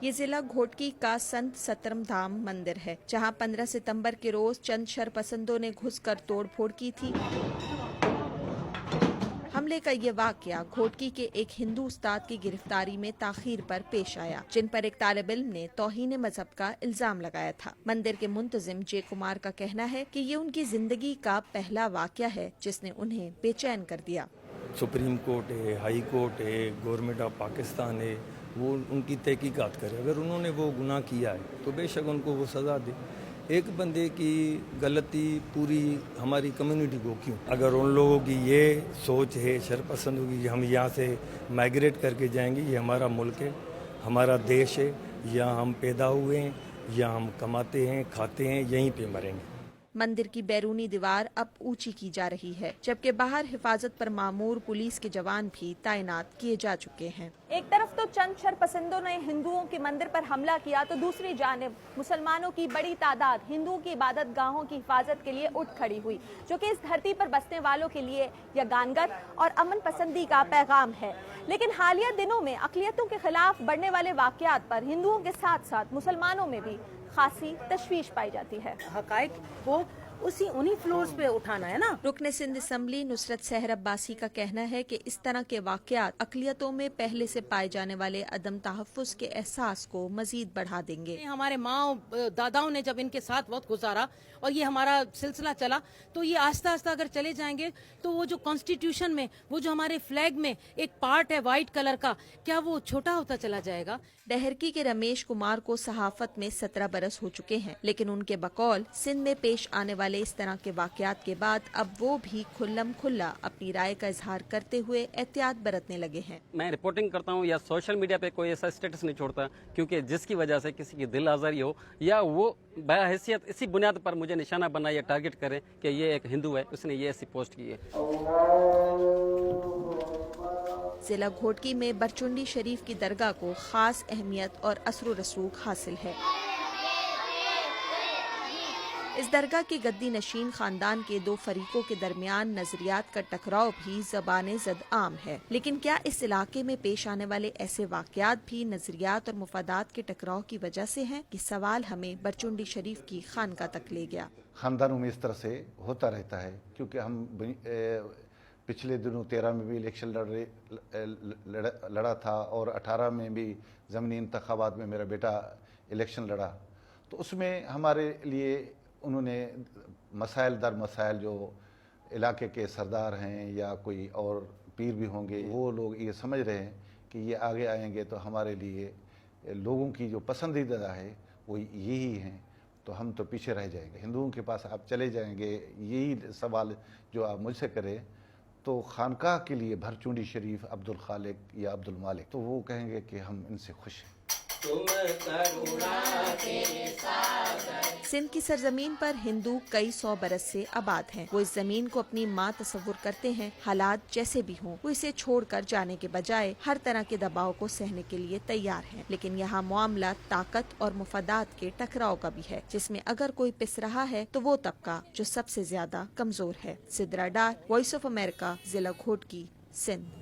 یہ ضلع گھوٹکی کا سنت سترم دھام مندر ہے، جہاں 15 ستمبر کے روز چند شرپسندوں نے گھس کر توڑ پھوڑ کی تھی۔ حملے کا یہ واقعہ گھوٹکی کے ایک ہندو استاد کی گرفتاری میں تاخیر پر پیش آیا، جن پر ایک طالب علم نے توہین مذہب کا الزام لگایا تھا۔ مندر کے منتظم جے کمار کا کہنا ہے کہ یہ ان کی زندگی کا پہلا واقعہ ہے جس نے انہیں بے چین کر دیا۔ سپریم کورٹ ہے، ہائی کورٹ ہے، گورنمنٹ آف پاکستان ہے، وہ ان کی تحقیقات کرے۔ اگر انہوں نے وہ گناہ کیا ہے تو بے شک ان کو وہ سزا دے۔ ایک بندے کی غلطی پوری ہماری کمیونٹی کو کیوں؟ اگر ان لوگوں کی یہ سوچ ہے شرپسندوں کی، ہم یہاں سے مائگریٹ کر کے جائیں گے، یہ ہمارا ملک ہے، ہمارا دیش ہے، یہاں ہم پیدا ہوئے ہیں، یہاں ہم کماتے ہیں، کھاتے ہیں، یہیں پہ مریں گے۔ مندر کی بیرونی دیوار اب اونچی کی جا رہی ہے، جبکہ باہر حفاظت پر مامور پولیس کے جوان بھی تعینات کیے جا چکے ہیں۔ ایک طرف تو چند شرپسندوں نے ہندوؤں کے مندر پر حملہ کیا تو دوسری جانب مسلمانوں کی بڑی تعداد ہندوؤں کی عبادت گاہوں کی حفاظت کے لیے اٹھ کھڑی ہوئی، جو کہ اس دھرتی پر بسنے والوں کے لیے یگانگت اور امن پسندی کا پیغام ہے۔ لیکن حالیہ دنوں میں اقلیتوں کے خلاف بڑھنے والے واقعات پر ہندوؤں کے ساتھ ساتھ مسلمانوں میں بھی خاصی تشویش پائی جاتی ہے۔ حقائق کو انہی فلورز پہ اٹھانا ہے نا۔ رکن سندھ اسمبلی نصرت سحر عباسی کا کہنا ہے کہ اس طرح کے واقعات اقلیتوں میں پہلے سے پائے جانے والے عدم تحفظ کے احساس کو مزید بڑھا دیں گے۔ ہمارے ماں داداؤں نے جب ان کے ساتھ وقت گزارا اور یہ ہمارا سلسلہ چلا، تو یہ آہستہ آہستہ اگر چلے جائیں گے تو وہ جو کانسٹیٹیوشن میں، وہ جو ہمارے فلیگ میں ایک پارٹ ہے وائٹ کلر کا، کیا وہ چھوٹا ہوتا چلا جائے گا؟ ڈہرکی کے رمیش کمار کو صحافت میں 17 برس ہو چکے ہیں، لیکن ان کے بقول سندھ میں پیش آنے والے اس طرح کے واقعات کے بعد اب وہ بھی کھلم کھلا اپنی رائے کا اظہار کرتے ہوئے احتیاط برتنے لگے ہیں۔ میں رپورٹنگ کرتا ہوں یا سوشل میڈیا پہ کوئی ایسا اسٹیٹس نہیں چھوڑتا کیونکہ جس کی وجہ سے کسی کی دل آزاری ہو یا وہ بحیثیت اسی بنیاد پر مجھے نشانہ بنا یا ٹارگٹ کرے کہ یہ ایک ہندو ہے، اس نے یہ ایسی پوسٹ کی ہے۔ ضلع گھوٹکی میں برچنڈی شریف کی درگاہ کو خاص اہمیت اور اثر و رسوخ حاصل ہے۔ اس درگاہ کے گدی نشین خاندان کے دو فریقوں کے درمیان نظریات کا ٹکراؤ بھی زبان زد عام ہے، لیکن کیا اس علاقے میں پیش آنے والے ایسے واقعات بھی نظریات اور مفادات کے ٹکراؤ کی وجہ سے ہیں؟ یہ سوال ہمیں برچنڈی شریف کی خانقاہ تک لے گیا۔ خاندانوں میں اس طرح سے ہوتا رہتا ہے، کیونکہ ہم پچھلے دنوں 13 میں بھی الیکشن لڑا تھا اور 18 میں بھی ضمنی انتخابات میں میرا بیٹا الیکشن لڑا، تو اس میں ہمارے لیے انہوں نے مسائل در مسائل، جو علاقے کے سردار ہیں یا کوئی اور پیر بھی ہوں گے، وہ لوگ یہ سمجھ رہے ہیں کہ یہ آگے آئیں گے تو ہمارے لیے لوگوں کی جو پسندیدہ ہے وہ یہی ہیں، تو ہم تو پیچھے رہ جائیں گے، ہندوؤں کے پاس آپ چلے جائیں گے۔ یہی سوال جو آپ مجھ سے کریں تو خانقاہ کے لیے بھرچونڈی شریف عبدالخالق یا عبدالمالک، تو وہ کہیں گے کہ ہم ان سے خوش ہیں۔ سندھ کی سرزمین پر ہندو کئی 100 برس سے آباد ہیں۔ وہ اس زمین کو اپنی ماں تصور کرتے ہیں۔ حالات جیسے بھی ہوں، وہ اسے چھوڑ کر جانے کے بجائے ہر طرح کے دباؤ کو سہنے کے لیے تیار ہیں۔ لیکن یہاں معاملہ طاقت اور مفادات کے ٹکراؤ کا بھی ہے، جس میں اگر کوئی پس رہا ہے تو وہ طبقہ جو سب سے زیادہ کمزور ہے۔ Sidra Dar, Voice of America, ضلع گھوٹکی، سندھ۔